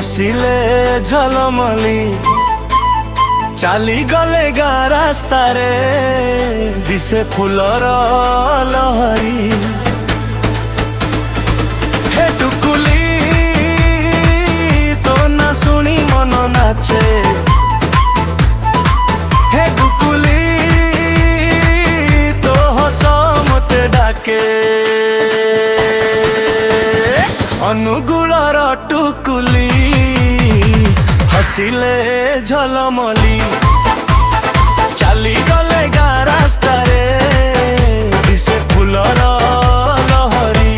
हसिले झलमली चाली गले गा रास्ता रे दिसे फुलर लहरी। हे टुकुली तो ना शुणी मन नाचे। हे टुकुली तो हस मते डाके। अनुगुलर टुकुली हसिले झलमली चाली गले गा रास्ता रे दिसे फुलर लहरी।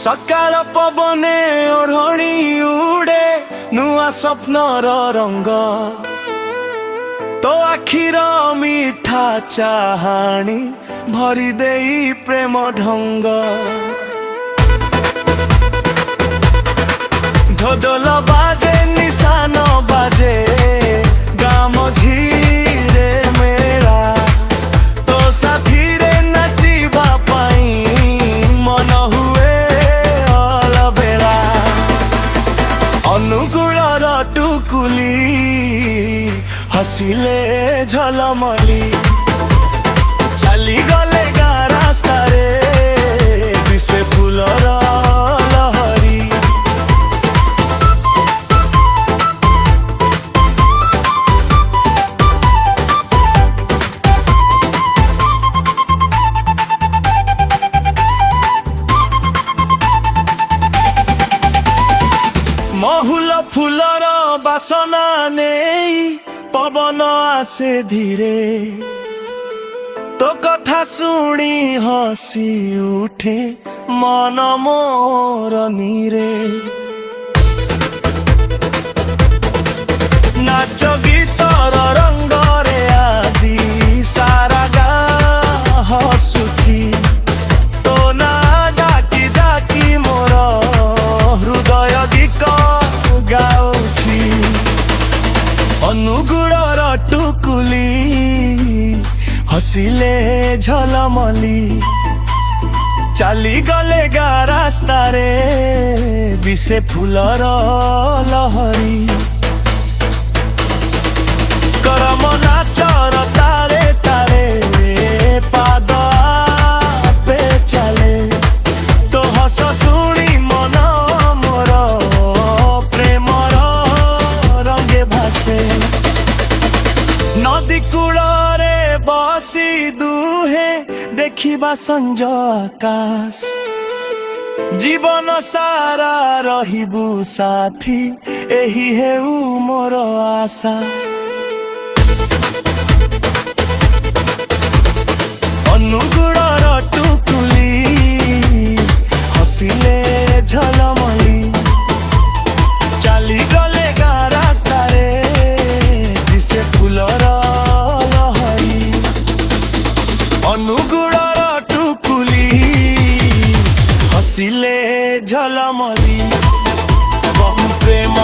सकाळ पवने ओढ़णी उड़े नुआ स्वप्नर रंग। तो आखिर मीठा चाहाणी भरी देई प्रेम ढंग। ढोल बाजे निशान बाजे गाम झीरे मेरा। तो साथी रे नाचिबा पाई मन हुए अलबेला। अनुगुलर टुकुली हसिले झलमली चाली गले गा रास्ता रे दिसे फुलर लहरी। महुल फुलर बासना नेई पवन आसे धीरे। तो कथा शुणी हसी उठे मन मोर नीरे। नाच गीतर रंग रे आजी सारा गाँ हसुची। तो ना डाकी डाकी मोर हृदय दिक गाउची। अनुगुलर टुकुली हसिले झलमली चाली गले गा रास्ता रे दिसे फुलर लहरी। करम नाचर तारे तारे पाद आपे चले। तो हस शुणी मन मोर प्रेमर रंगे भासे। नदी कूଳରେ बसी दुहे देखिबा संज आकाश। जीवन सारा रहिबु साथी एही हेउ मोर आशा। अनुगुलर टुकुली हसिले झलमली चाली गले गा रास्ता रे दिसे फुलर लहरी। अनुगुलर टुकुली हसिले झलमली बहु प्रेम